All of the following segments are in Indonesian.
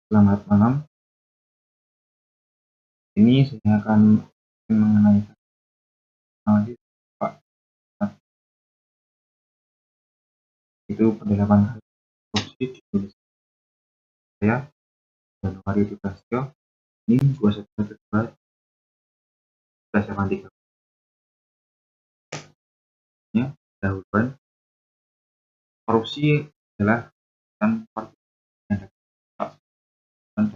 Selamat malam. Ini saya akan mengenai teknologi Pak itu penerapan korupsi di Indonesia. Saya Januari Prasetyo ini 21/2/3 nya dahuluan korupsi adalah dan yang dapat dan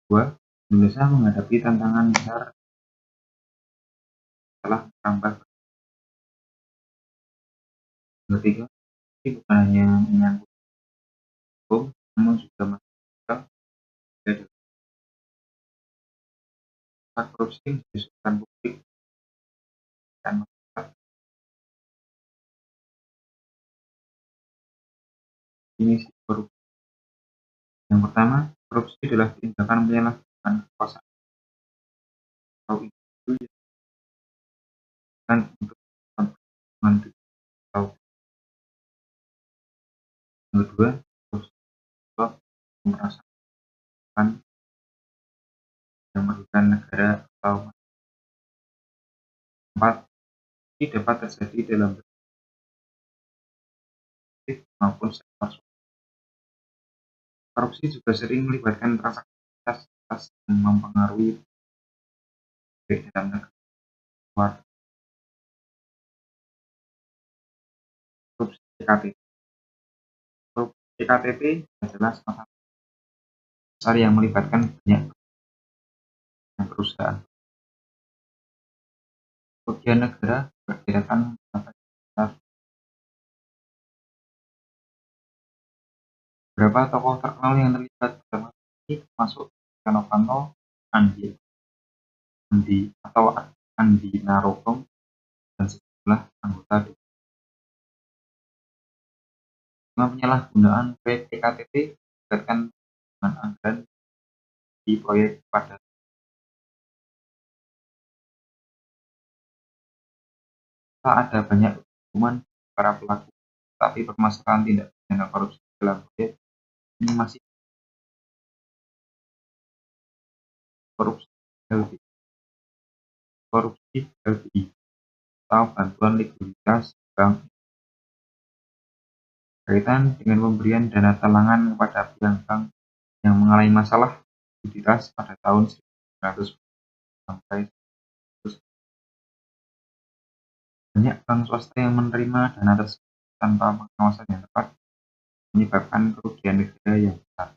dua Indonesia menghadapi tantangan besar setelah merambah. Ketiga, ini bukan hanya menyangkut hukum, namun juga masalah korupsi disebabkan publik dan masyarakat. Definisi korupsi yang pertama, korupsi adalah tindakan penyalahgunaan kekuasaan atau individu yang dilakukan untuk kepentingan atau yang kedua, korupsi sebab pemerasan yang merugikan negara atau empat, ini dapat terjadi dalam bentuk maupun sektor swasta. Korupsi juga sering melibatkan transaksi yang mempengaruhi baik dalam negara luar. Korupsi EKTP. Korupsi EKTP adalah salah satu besar yang melibatkan banyak perusahaan. Kerugian negara diperkirakan mencapai sekitar beberapa tokoh terkenal yang terlibat dalam kasus ini termasuk Setia Novanto, Andi Narogong, dan sejumlah anggota DPR. Dengan penyalahgunaan proyek EKTP melibatkan penggunaan anggaran di proyek padat. Ada banyak hukuman para pelaku, tapi permasalahan tindak pidana korupsi dalam proyek ini masih korupsi LBI. Korupsi LBI atau bantuan likuiditas bank berkaitan dengan pemberian dana talangan kepada bank yang mengalami masalah likuiditas pada tahun 1900 sampai 100. Banyak bank swasta yang menerima dana tersebut tanpa pengawasan yang tepat, menyebabkan kerugian negara yang besar.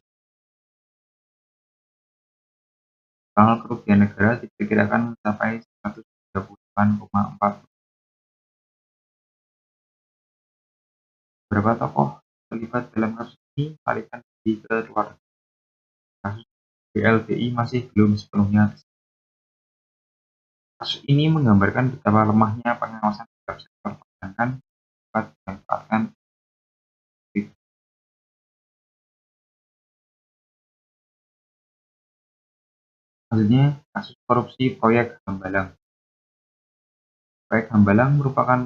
Total kerugian negara diperkirakan mencapai 138,4. Beberapa tokoh terlibat dalam kasus ini melarikan diri ke luar negeri. Kasus BLBI masih belum sepenuhnya selesai. Kasus ini menggambarkan betapa lemahnya pengawasan terhadap sektor perbankan dapat dimanfaatkan. Selanjutnya, kasus korupsi proyek Hambalang. Proyek Hambalang merupakan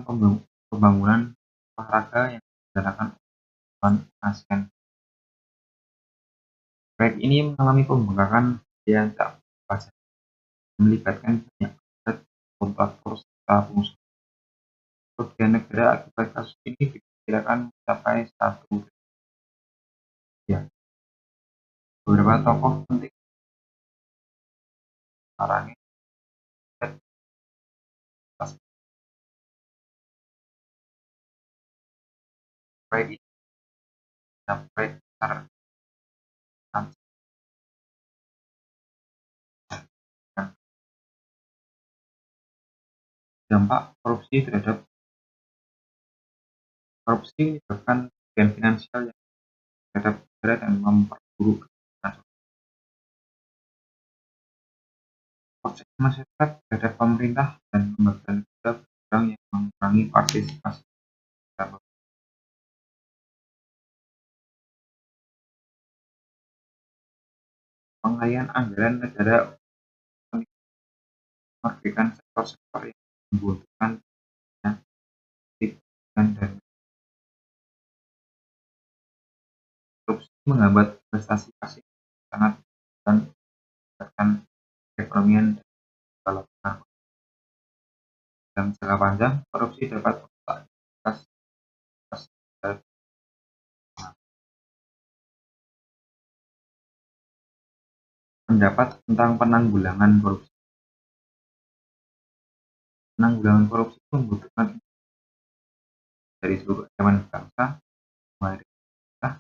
pembangunan olahraga yang direncanakan oleh ASEAN. Proyek ini mengalami pembengkakan biaya tak pajak, melibatkan banyak pejabat, kontraktor, serta pengusaha. Kerugian negara akibat kasus ini diperkirakan mencapai 1 triliun. Beberapa tokoh penting orangnya proyek ini proyek besar dampak korupsi terhadap korupsi menyebabkan kerugian finansial yang terhadap negara dan memperburuk kepercayaan masyarakat terhadap pemerintah dan lembaga negara berkurang yang mengurangi partisipasi dalam pengalihan anggaran negara, merugikan sektor-sektor yang membutuhkan dan korupsi menghambat investasi asing sangat dan memberatkan perekonomian dan lapangan. Dalam jangka panjang, korupsi dapat merusak stabilitas dan pendapat tentang penanggulangan korupsi. Penanggulangan korupsi itu membutuhkan dari seluruh elemen bangsa, mulai dari pemerintah,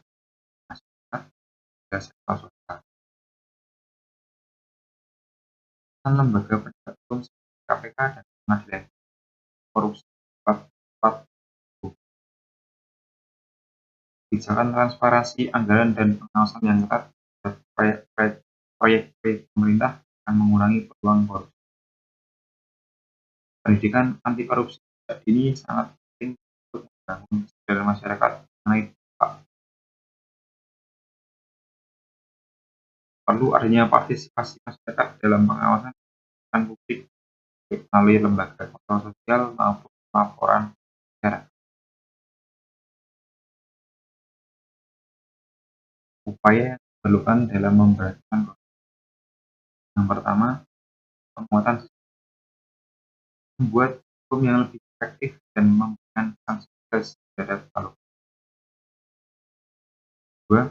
masyarakat, hingga sektor sosial. Dan lembaga penegak hukum seperti KPK dan pengadilan korupsi dapat tepat kebijakan transparansi anggaran dan pengawasan yang ketat terhadap proyek-proyek pemerintah akan mengurangi peluang korupsi. Pendidikan anti korupsi sejak dini sangat penting untuk membangun kesadaran masyarakat mengenai dampak. Perlu adanya partisipasi masyarakat dalam pengawasan publik baik melalui lembaga kontrol sosial maupun laporan masyarakat. Upaya yang diperlukan dalam memberantas korupsi. Yang pertama, penguatan sistem, membuat hukum yang lebih efektif dan memberikan sanksi tegas terhadap korupsi. Kedua,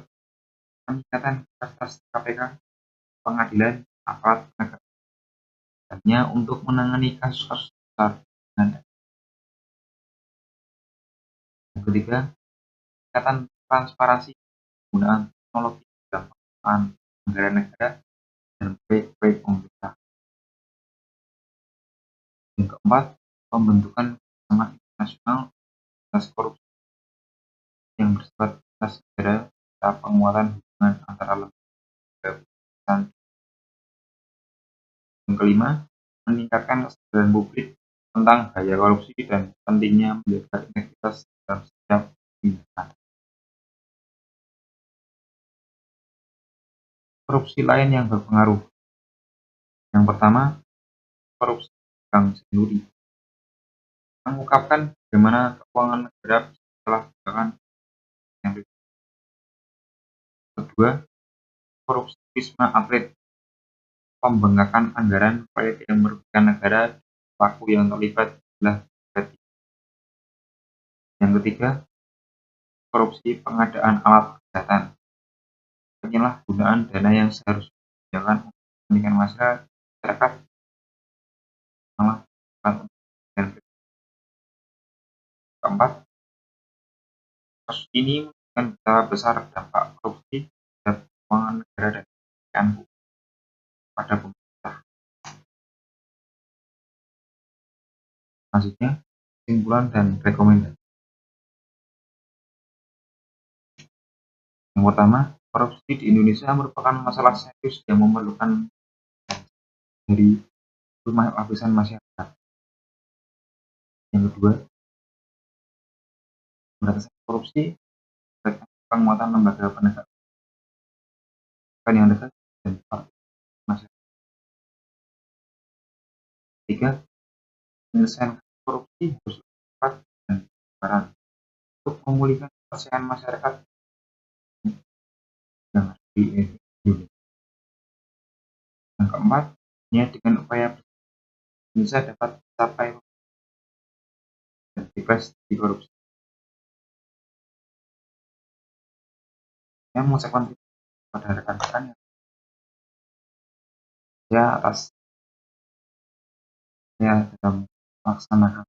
peningkatan kapasitas KPK, pengadilan, aparat penegak hukumnya untuk menangani kasus-kasus besar dengan. Yang ketiga, peningkatan transparansi penggunaan teknologi dalam pengelolaan anggaran negara dan proyek-proyek pemerintah. Yang keempat, pembentukan kerjasama internasional atas korupsi yang bersifat lintas negara serta penguatan hubungan antara lembaga pemerintahan. Yang kelima, meningkatkan kesadaran publik tentang bahaya korupsi dan pentingnya menjaga integritas dalam setiap tindakan. Korupsi lain yang berpengaruh. Yang pertama, korupsi Bank Senturi mengungkapkan bagaimana keuangan negara setelah tindakan yang. Kedua, korupsi Wisma Atlet, pembengkakan anggaran proyek yang merugikan negara, pelaku yang terlibat adalah berarti. Yang ketiga, korupsi pengadaan alat kesehatan, penyalahgunaan dana yang seharusnya digunakan untuk kepentingan masyarakat malah bukan untuk kepentingan pribadi. Keempat, kasus ini menunjukkan betapa besar dampak korupsi terhadap keuangan negara dan kepercayaan publik pada pemerintah. Selanjutnya, kesimpulan dan rekomendasi. Yang pertama, korupsi di Indonesia merupakan masalah serius yang memerlukan dari rumah lapisan masyarakat. Yang kedua, pemberantasan korupsi berkaitan penguatan lembaga penegak hukum yang dekat dan partai masyarakat. Ketiga, penyelesaian korupsi harus lebih cepat dan transparan untuk memulihkan kepercayaan masyarakat yang ada di Indonesia. Yang keempat, hanya dengan upaya Indonesia dapat mencapai dan bebas dari korupsi. Saya mengucapkan terima kasih kepada rekan-rekan ya atas ya dalam melaksanakan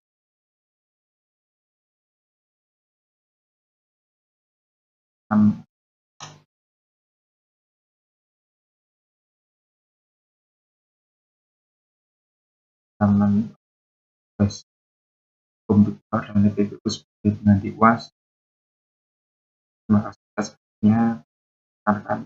dalam tugas komputer dan DPP sebagai dengan UAS. Terima kasih atas perhatiannya rekan-rekan.